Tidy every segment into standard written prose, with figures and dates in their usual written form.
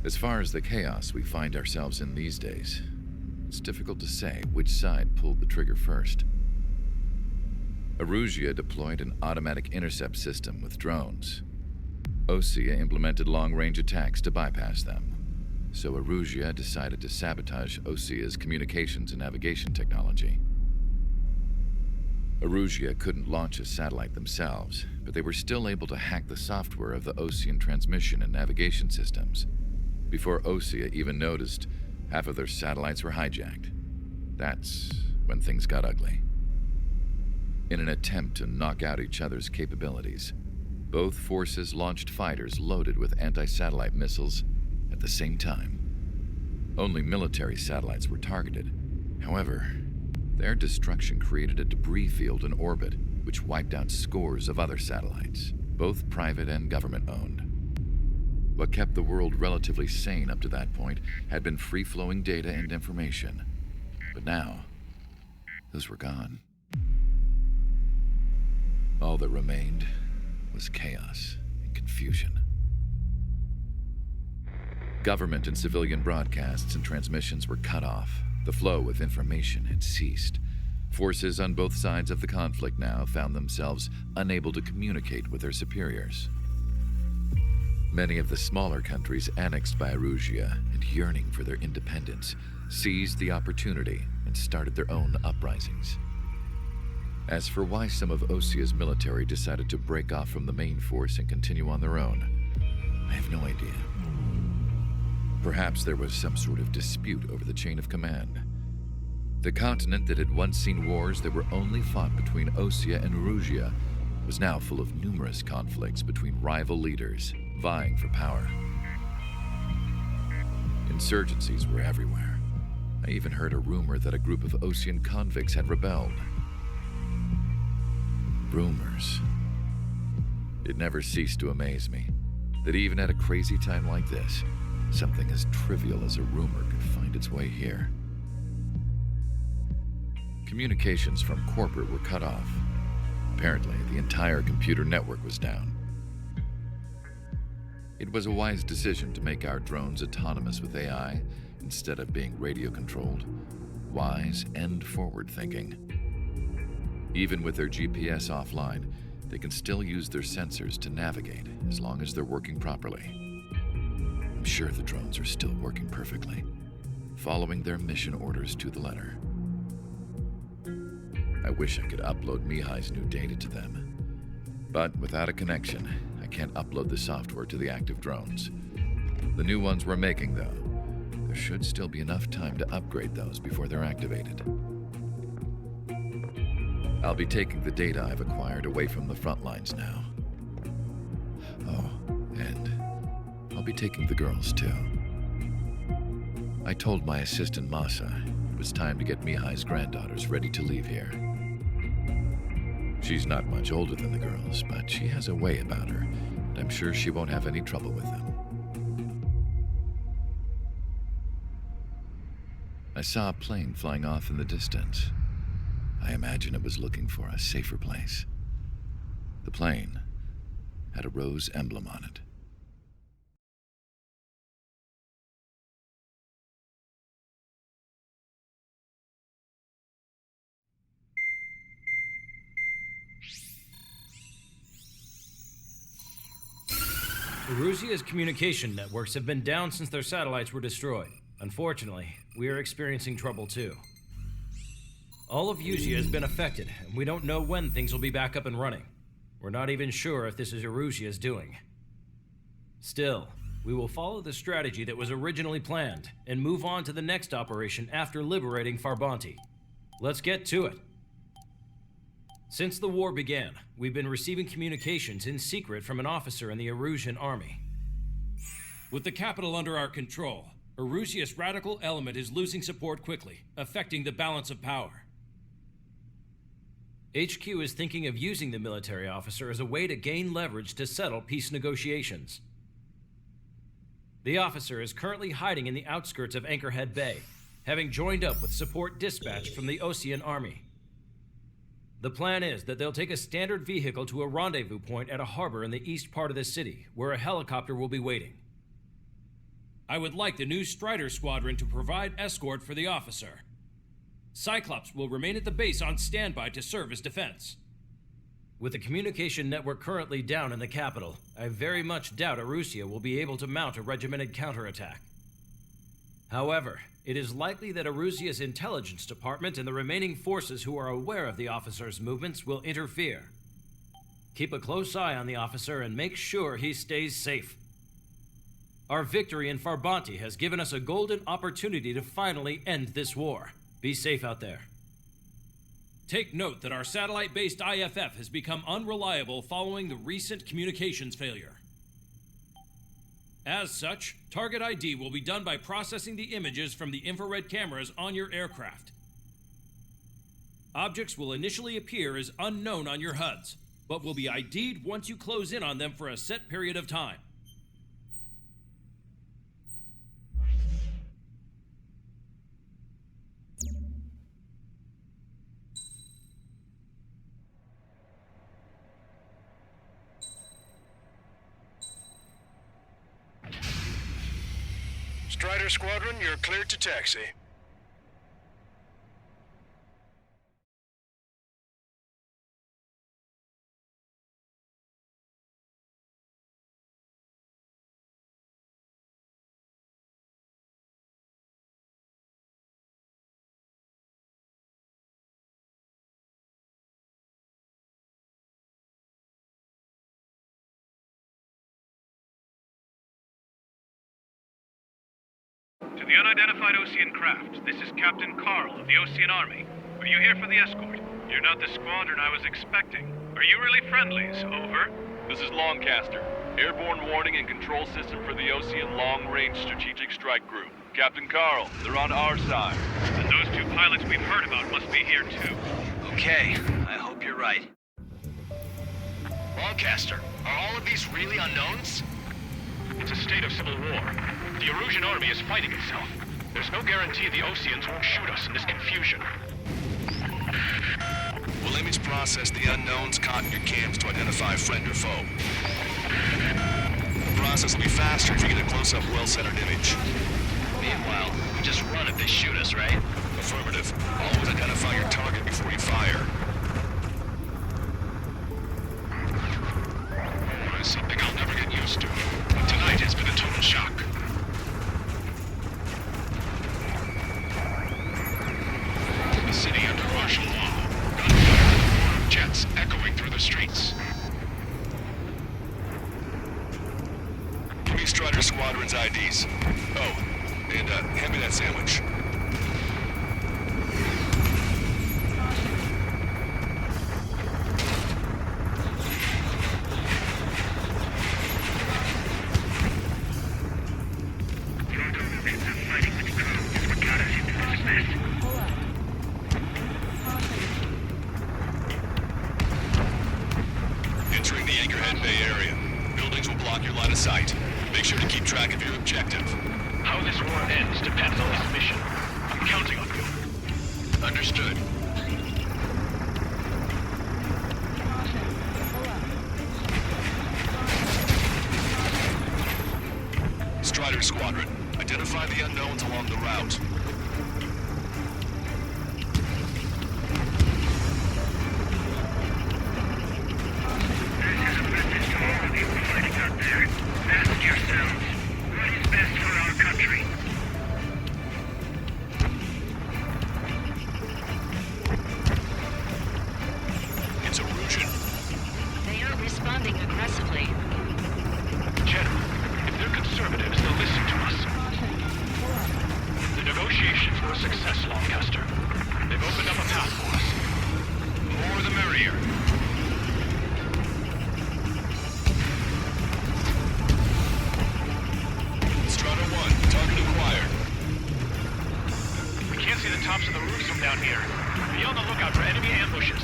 As far as the chaos we find ourselves in these days, it's difficult to say which side pulled the trigger first. Erusia deployed an automatic intercept system with drones. Osea implemented long-range attacks to bypass them. So Erusia decided to sabotage Osea's communications and navigation technology. Erusia couldn't launch a satellite themselves, but they were still able to hack the software of the Osean transmission and navigation systems. Before Osea even noticed, half of their satellites were hijacked. That's when things got ugly. In an attempt to knock out each other's capabilities, both forces launched fighters loaded with anti-satellite missiles at the same time. Only military satellites were targeted. However, their destruction created a debris field in orbit, which wiped out scores of other satellites, both private and government-owned. What kept the world relatively sane up to that point had been free-flowing data and information. But now, those were gone. All that remained was chaos and confusion. Government and civilian broadcasts and transmissions were cut off. The flow of information had ceased. Forces on both sides of the conflict now found themselves unable to communicate with their superiors. Many of the smaller countries annexed by Erusia and yearning for their independence seized the opportunity and started their own uprisings. As for why some of Osea's military decided to break off from the main force and continue on their own, I have no idea. Perhaps there was some sort of dispute over the chain of command. The continent that had once seen wars that were only fought between Osea and Erusia was now full of numerous conflicts between rival leaders vying for power. Insurgencies were everywhere. I even heard a rumor that a group of Osean convicts had rebelled. Rumors. It never ceased to amaze me that even at a crazy time like this, something as trivial as a rumor could find its way here. Communications from corporate were cut off. Apparently, the entire computer network was down. It was a wise decision to make our drones autonomous with AI instead of being radio-controlled. Wise and forward-thinking. Even with their GPS offline, they can still use their sensors to navigate as long as they're working properly. I'm sure the drones are still working perfectly, following their mission orders to the letter. I wish I could upload Mihai's new data to them. But without a connection, I can't upload the software to the active drones. The new ones we're making, though, there should still be enough time to upgrade those before they're activated. I'll be taking the data I've acquired away from the front lines now. Oh, and I'll be taking the girls, too. I told my assistant Masa it was time to get Mihai's granddaughters ready to leave here. She's not much older than the girls, but she has a way about her, and I'm sure she won't have any trouble with them. I saw a plane flying off in the distance. I imagine it was looking for a safer place. The plane had a rose emblem on it. Erusia's communication networks have been down since their satellites were destroyed. Unfortunately, we are experiencing trouble too. All of Erusia has been affected, and we don't know when things will be back up and running. We're not even sure if this is Erusia's doing. Still, we will follow the strategy that was originally planned and move on to the next operation after liberating Farbanti. Let's get to it. Since the war began, we've been receiving communications in secret from an officer in the Erusian army. With the capital under our control, Erusia's radical element is losing support quickly, affecting the balance of power. HQ is thinking of using the military officer as a way to gain leverage to settle peace negotiations. The officer is currently hiding in the outskirts of Anchorhead Bay, having joined up with support dispatch from the Osean army. The plan is that they'll take a standard vehicle to a rendezvous point at a harbor in the east part of the city, where a helicopter will be waiting. I would like the new Strider Squadron to provide escort for the officer. Cyclops will remain at the base on standby to serve as defense. With the communication network currently down in the capital, I very much doubt Erusia will be able to mount a regimented counterattack. However, it is likely that Erusia's intelligence department and the remaining forces who are aware of the officer's movements will interfere. Keep a close eye on the officer and make sure he stays safe. Our victory in Farbanti has given us a golden opportunity to finally end this war. Be safe out there. Take note that our satellite-based IFF has become unreliable following the recent communications failure. As such, target ID will be done by processing the images from the infrared cameras on your aircraft. Objects will initially appear as unknown on your HUDs, but will be ID'd once you close in on them for a set period of time. Strider Squadron, you're cleared to taxi. To the unidentified Osean craft, this is Captain Carl of the Osean Army. Are you here for the escort? You're not the squadron I was expecting. Are you really friendlies? Over. This is Longcaster. Airborne warning and control system for the Osean Long-Range Strategic Strike Group. Captain Carl, they're on our side. And those two pilots we've heard about must be here too. Okay, I hope you're right. Longcaster, are all of these really unknowns? It's a state of civil war. The Erusian army is fighting itself. There's no guarantee the Oseans won't shoot us in this confusion. We'll image process the unknowns caught in your cams to identify friend or foe. The process will be faster if you get a close-up, well-centered image. Meanwhile, we just run if they shoot us, right? Affirmative. Always identify your target before you fire. Something I'll never get used to. Tonight has been a total shock. The city under martial law. Gunfire, jets echoing through the streets. Give me Strider Squadron's IDs. Oh, and hand me that sandwich. Entering the Anchorhead Bay area. Buildings will block your line of sight. Make sure to keep track of your objective. How this war ends depends on this mission. I'm counting on you. Understood. Strider Squadron, identify the unknowns along the route. It's Erusian. They are responding aggressively. General, if they're conservatives, they'll listen to us. The negotiations were a success, Lancaster. They've opened up a path for us. The more the merrier. Strata 1, target acquired. We can't see the tops of the roofs from down here. Be on the lookout for enemy ambushes.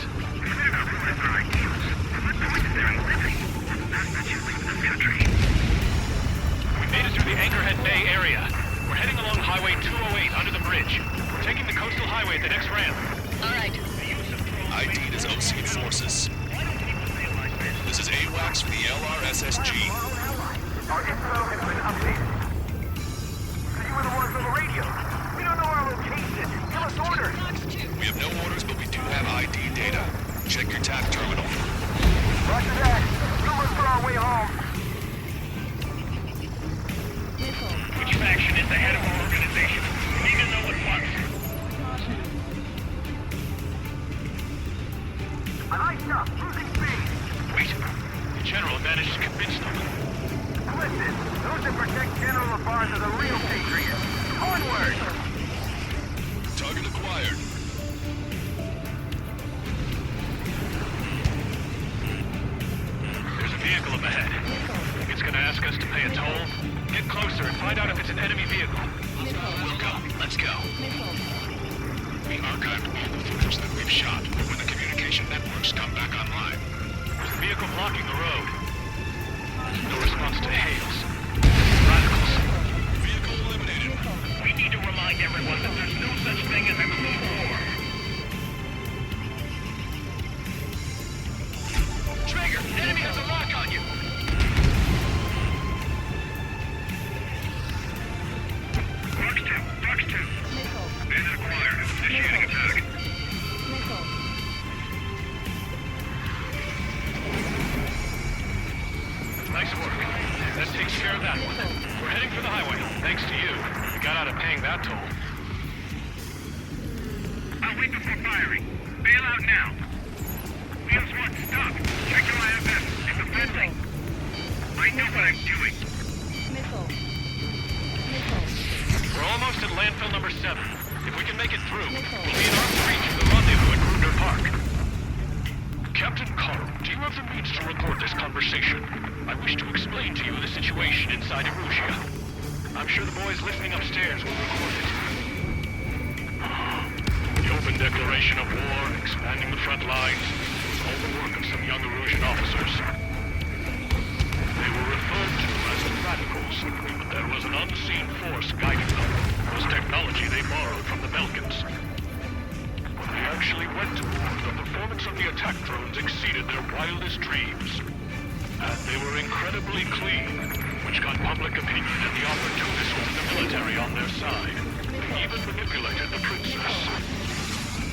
We made it through the Anchorhead Bay area. We're heading along Highway 208 under the bridge. We're taking the coastal highway at the next ramp. All right. ID'd as Osean forces. This is AWACS for the LRSSG. Our info has been updated. Check your TAC terminal. Roger that. We'll look for our way home. Which faction is the head of our organization? We need to know at once. I like stuff. Losing speed. Wait. The General managed to convince them. Listen, those that protect General Lafarge are the real patriots. Onward! Target acquired. There's a vehicle up ahead. It's gonna ask us to pay a toll. Get closer and find out if it's an enemy vehicle. We'll go. Let's go. We archived all the footage that we've shot. When the communication networks come back online. There's a vehicle blocking the road. No response to hails. Radicals. Vehicle eliminated. We need to remind everyone that there's no such thing as a clean war. Trigger, enemy has a lock on you. Fox 2. Bandit acquired. Initiating attack. Nice work. That takes care of that one. We're heading for the highway. Thanks to you. We got out of paying that toll. I'll wait before firing. Bail out now. Wheels 1, stop. Check your IFS. It's a friendly. I know what I'm doing. We're almost at landfill number 7. If we can make it through, we'll be in arm's reach of the rendezvous at Grunder Park. Captain Carl, do you have the means to record this conversation? I wish to explain to you the situation inside Erusia. I'm sure the boys listening upstairs will record it. The open declaration of war, expanding the front lines, was all the work of some young Erusian officers. They were referred to as the Radicals, but there was an unseen force guiding them. It was technology they borrowed from the Belkans. When they actually went to war, the performance of the attack drones exceeded their wildest dreams. And they were incredibly clean, which got public opinion and the opportunists within the military on their side. They even manipulated the princess.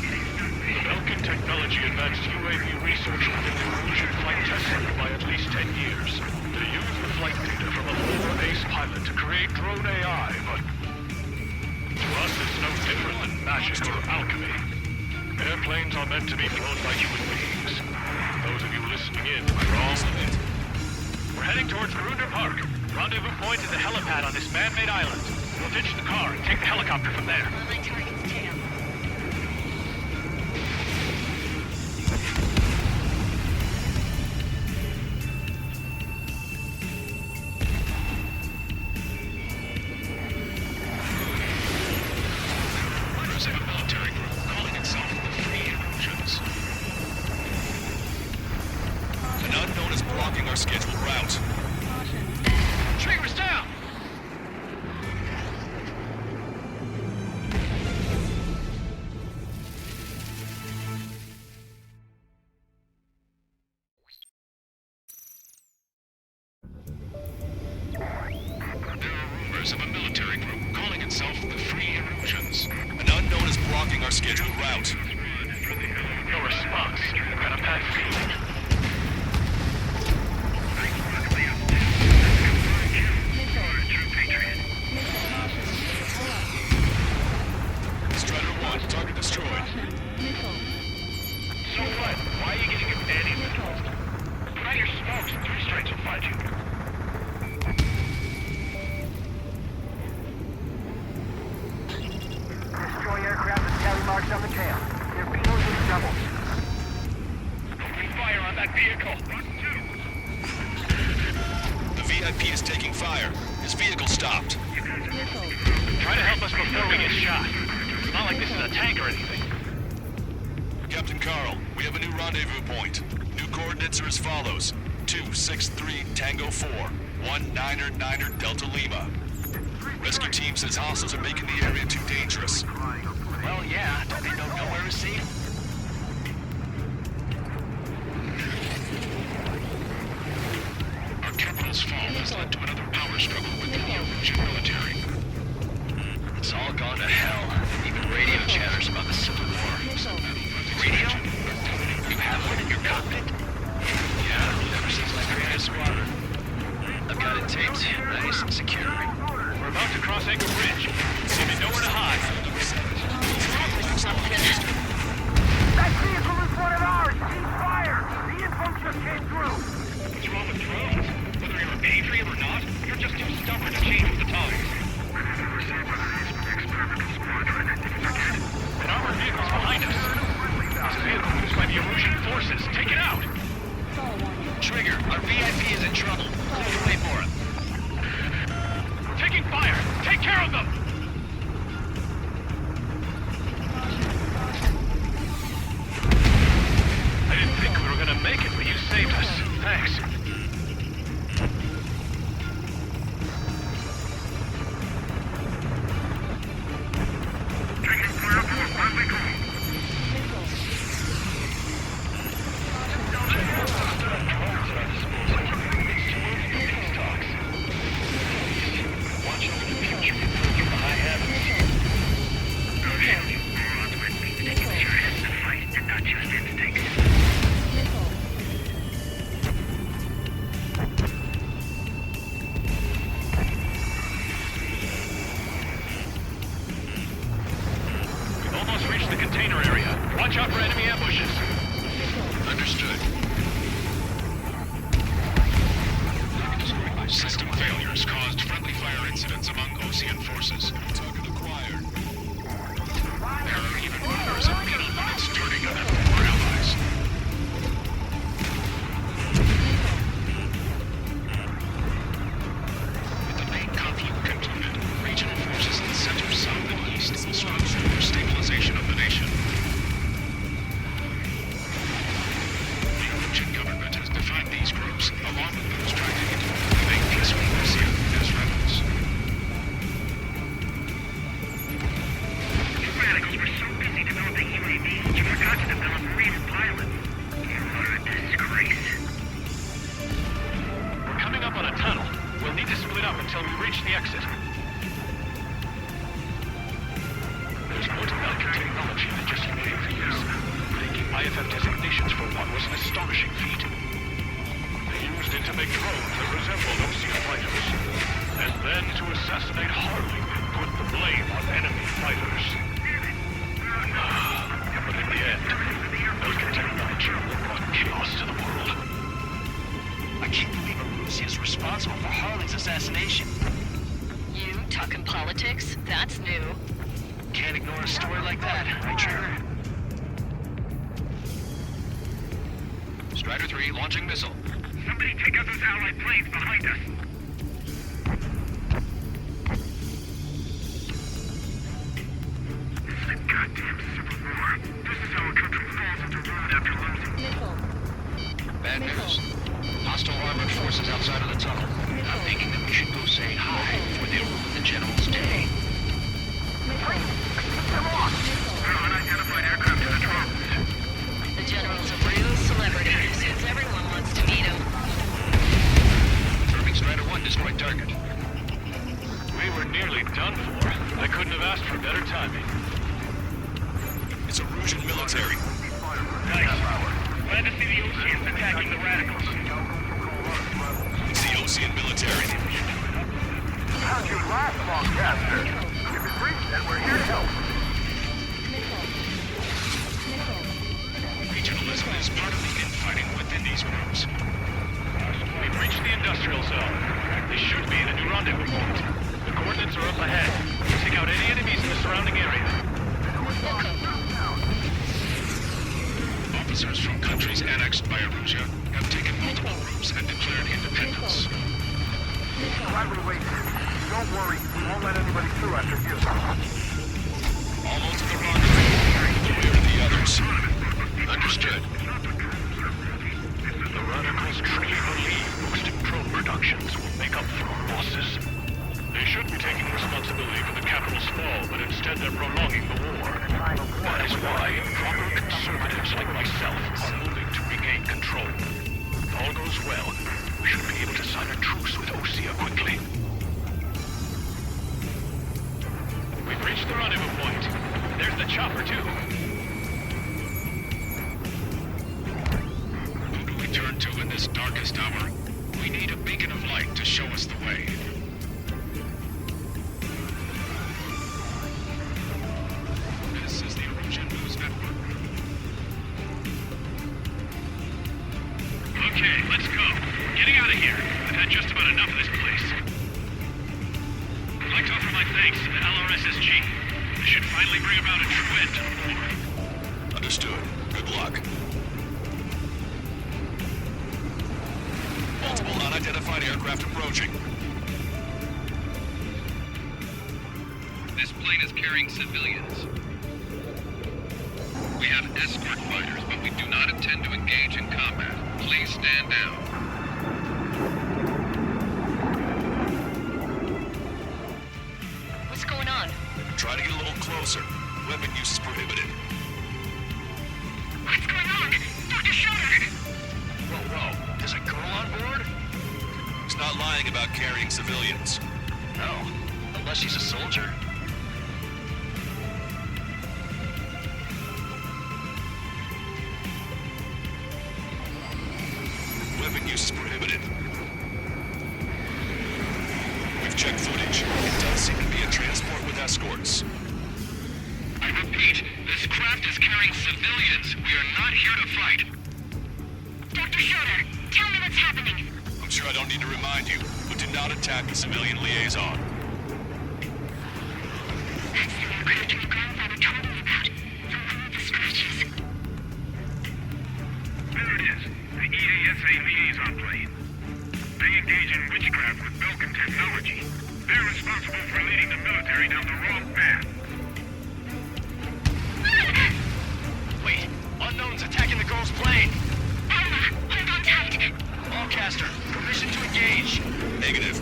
The Belkan technology advanced UAV research within the Erusian flight test center by at least 10 years. They used the flight data from a former ace pilot to create drone AI, but to us it's no different than magic or alchemy. Airplanes are meant to be flown by human beings. Those of you listening in, am I wrong? We're heading towards Grunder Park. Rendezvous point is the helipad on this man-made island. We'll ditch the car and take the helicopter from there. Scheduled route. Trigger's down. There are rumors of a military group calling itself the Free Erusians. An unknown is blocking our scheduled route. No response. I've got a bad feeling. Strider 1, target destroyed. So what? Why are you getting abandoned? Put out your smokes and 3 strikes will find you. Destroy aircraft with tally marks on the tail. They're Beetles with doubles. Opening fire on that vehicle. The VIP is taking fire. His vehicle stopped. Try to help us before we get shot. It's not like this is a tank or anything. Captain Carl, we have a new rendezvous point. New coordinates are as follows. 263 Tango 4, 1999 Delta Lima. Rescue team says hostiles are making the area too dangerous. Well, yeah. Don't they know nowhere to see? Our capital's fall has led to another power struggle with the Erusian military. It's all gone to hell. Even radio chatters about the Civil War. Radio? You have one? nice and secure. We're about to cross Anchor Bridge. There'll be nowhere to hide. That vehicle is one of ours! Cease fire! The info just came through! What's wrong with drones? Whether you're a patriot or not, you're just too stubborn to change with the times. An armored vehicle's behind us. It's a vehicle used by the Erusian forces. Take it out! Trigger, our VIP is in trouble. Clear the way for him. We're taking fire! Take care of them! I didn't think we were gonna make it, but you saved us. Thanks. Taking fire for where we go! Watch over the future from the high heavens. We've almost reached the container area. Watch out for enemy ambushes. Understood. System failures caused friendly fire incidents among Ocean forces. Token acquired. There are even rumors of many units turning on their former allies. With the main conflict concluded, regional forces in center, south, and east struggle for stabilization of the nation. The Erusian government has defined these groups, along with those trying to make peaceful Ocean as rebels. You radicals were so busy developing UAVs, you forgot to develop real pilots. You are a disgrace. We're coming up on a tunnel. We'll need to split up until we reach the exit. There's more to Valkyrie technology than just UAVs. Taking IFF designations for one was an astonishing feat. They used it to make drones that resembled Ocean fighters. And then to assassinate Harley, put the blame on enemy fighters. But in the end, Valkyrie technology brought chaos to the world. I can't believe Erusia is responsible for Harley's assassination. You talking politics? That's new. Can't ignore a story like that, right, Trigger? Strider 3 launching missile. Somebody take out those allied planes behind us. This is a goddamn civil war. This is how a country falls into ruin after losing. Bad news. Hostile armored forces outside of the tunnel. I'm thinking that we should go say hi before they ruin the general's day. Unidentified aircraft in the drones. The general's a real celebrity. Seems everyone wants to meet him. Confirming Strider 1 destroyed target. We were nearly done for. I couldn't have asked for better timing. It's Erusian military. Nice. Glad to see the Oceans attacking the radicals. It's the Ocean military. How'd you last long, Caster? If it's reached, then we're here to help. Regionalism is part of the infighting within these groups. We've reached the industrial zone. This should be the new rendezvous point. The coordinates are up ahead. Take out any enemies in the surrounding area. Officers from countries annexed by Erusia have taken multiple routes and declared independence. While we wait, don't worry. We won't let anybody through after you. Almost to the rendezvous. Clear the others. Understood. The radicals truly believe boosting drone productions will make up for our losses. They should be taking responsibility for the capital's fall, but instead they're prolonging the war. That is why proper conservatives like myself are moving to regain control. If all goes well, we should be able to sign a truce with Osea quickly. We've reached the rendezvous point. There's the chopper, too. Who do we turn to in this darkest hour? We need a beacon of light to show us the way. Okay, let's go. Getting out of here. I've had just about enough of this place. I'd like to offer my thanks to the LRSSG. This should finally bring about a true end to the war. Understood. Good luck. Multiple unidentified aircraft approaching. This plane is carrying civilians. We have escort fighters, but we do not intend to engage in combat. Please stand down. What's going on? Try to get a little closer. Weapon use is prohibited. What's going on? Dr. Schroeder! Whoa. There's a girl on board? He's not lying about carrying civilians. No. Unless she's a soldier. Weapon use is prohibited. We've checked footage. It does seem to be a transport with escorts. I repeat, this craft is carrying civilians. We are not here to fight. Dr. Schroeder, tell me what's happening. I'm sure I don't need to remind you, but do not attack the civilian liaison. That's the aircraft your grandfather told me about. The one with the scratches. There it is. The EASA liaison plane. They engage in witchcraft with Belkin technology. They're responsible for leading the military down the wrong path. Wait, unknown's attacking the girl's plane. Alma, hold on tight. Allcaster, permission to engage. Negative.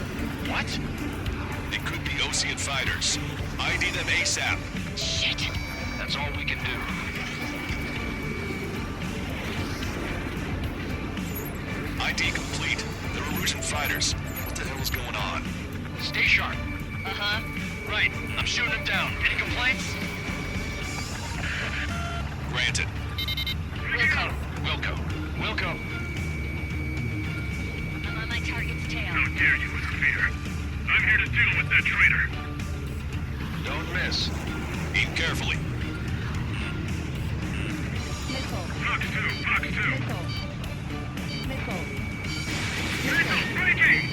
What? It could be Ocean fighters. ID them ASAP. Shit. That's all we can do. ID complete. They're Erusian fighters. What the hell is going on? Stay sharp. Uh-huh. Right. I'm shooting him down. Any complaints? Granted. Wilco. I'm on my target's tail. How dare you interfere? I'm here to deal with that traitor. Don't miss. Aim carefully. Fox 2. Missile breaking!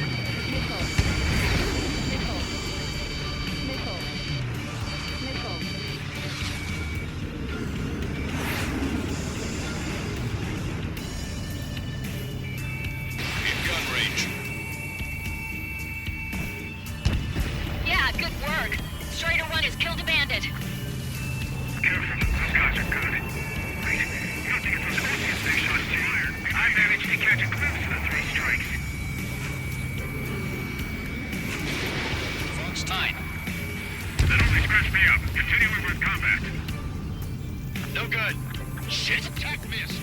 In gun range. Yeah, good work. Strider 1 has killed a bandit. Careful, those guys are good. Wait, you don't think it's those Oceans they shot fired? I managed to catch a glimpse of the 3 strikes. Fox 9. That only scratched me up. Continuing with combat. No good. Shit. Attack missed.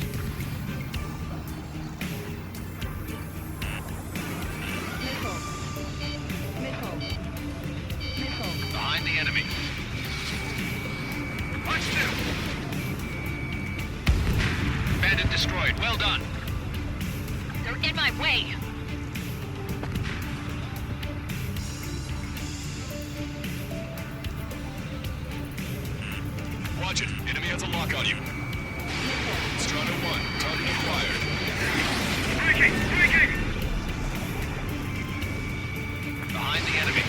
Behind the enemy. Fox 2. Bandit destroyed. Well done. They're in my way. Watch it. Enemy has a lock on you. Strider 1. Target acquired. Breaking! Behind the enemy.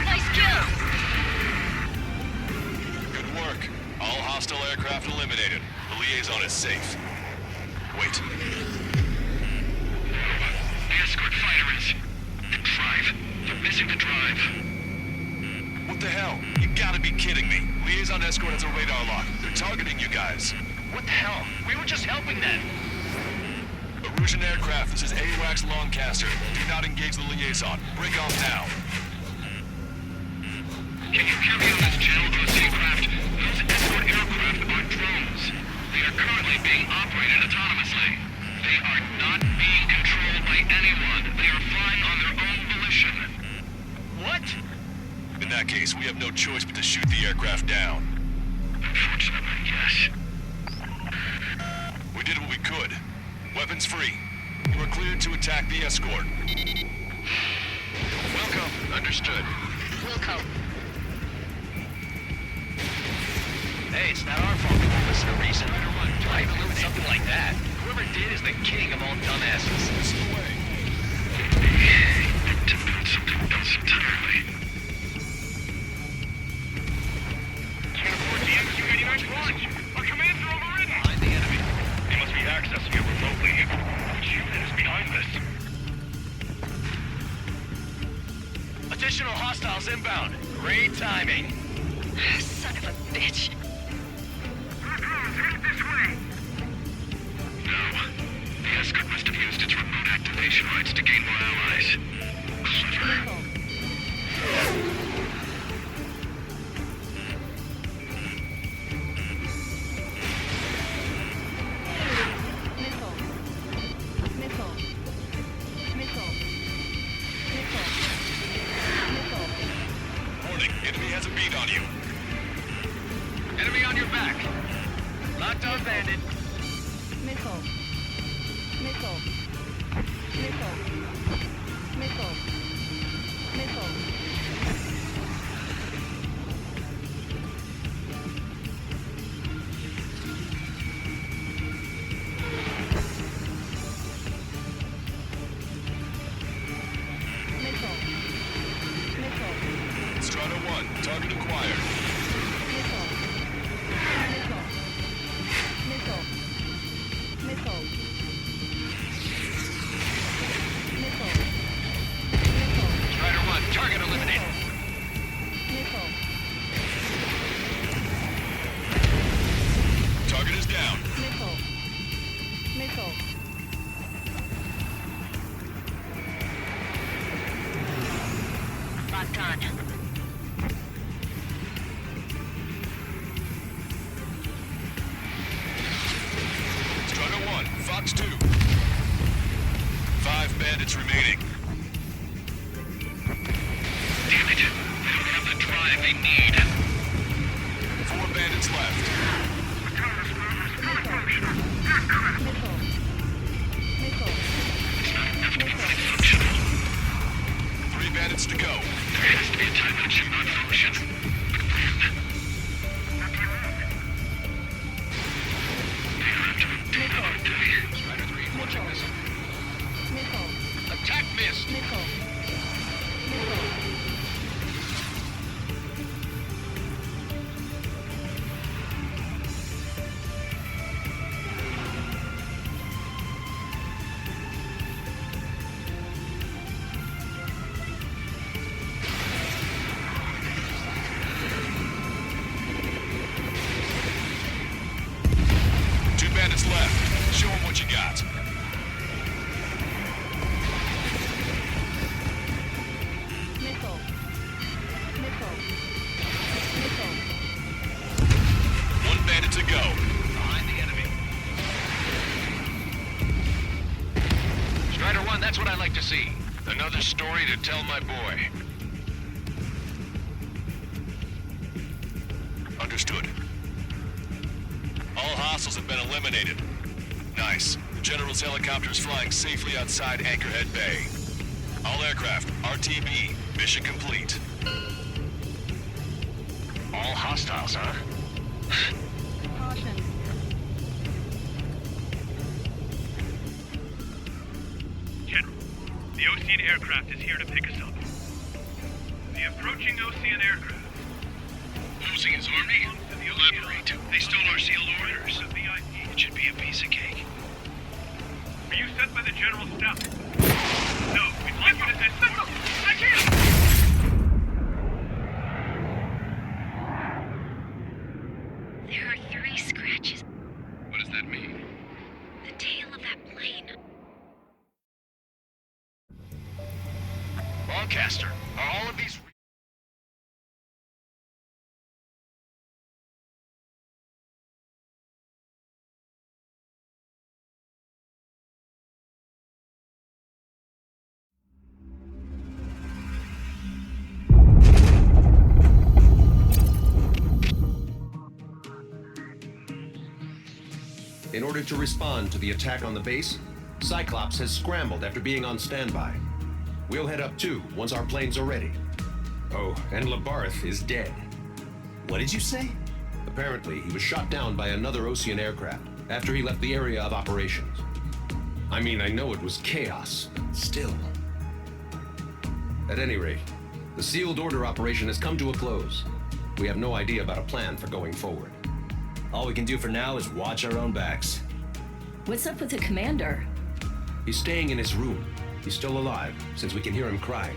Nice kill. Good work. All hostile aircraft eliminated. The liaison is safe. Wait. The escort fighter is... The drive. They're missing the drive. What the hell? You gotta be kidding me. Liaison escort has a radar lock. They're targeting you guys. What the hell? We were just helping them. Erusian aircraft, this is AWACS Longcaster. Do not engage the liaison. Break off now. Can you hear me on this channel, OC craft? Those escort aircraft are drones. They are currently being operated autonomously. They are not being controlled by anyone. They are flying on their own volition. What? In that case, we have no choice but to shoot the aircraft down. Unfortunately, yes. We did what we could. Weapons free. You are cleared to attack the escort. Welcome. Understood. Wilco. Hey, it's not our fault we won't listen to reason. I believe something like that. Whoever did is the king of all dumbasses. Listen away. Something else entirely. Can't afford the XU-89's launch. Our commands are overridden. Find the enemy. They must be accessing it remotely. Which unit is behind this? Additional hostiles inbound. Great timing. Son of a bitch. Headed this way. No. The escort must have used its remote activation rights to gain more allies. Clever. Warning, enemy has a beat on you. Enemy on your back. Locked on bandit. Strata 1, target acquired. Strider 1, target eliminated. Target is down. Locked on. Strata 1, Fox 2. 5 bandits remaining. Damn it. They don't have the drive they need. 4 bandits left. Functional. 3 bandits to go. There has to be a time action not function. Strider 3, launching missile. Attack missed. Two bandits left. Show them what you got. One bandit to go. Behind the enemy. Strider 1, that's what I like to see. Another story to tell my boy. Understood. All hostiles have been eliminated. Nice. The General's helicopter is flying safely outside Anchorhead Bay. All aircraft, RTB, mission complete. All hostiles, huh? General, the Ocean aircraft is here to pick us up. The approaching Ocean aircraft. Losing his army? Elaborate. They stole our sealed orders. The VIP. It should be a piece of cake. Were you sent by the General's staff? No, we'd like you to send someone. I can't! There are 3 scratches. What does that mean? The tail of that plane. Lancaster, are all of these... In order to respond to the attack on the base, Cyclops has scrambled after being on standby. We'll head up too once our planes are ready. Oh, and Labarth is dead. What did you say? Apparently, he was shot down by another Ocean aircraft after he left the area of operations. I mean, I know it was chaos, but still. At any rate, the sealed order operation has come to a close. We have no idea about a plan for going forward. All we can do for now is watch our own backs. What's up with the commander? He's staying in his room. He's still alive, since we can hear him crying.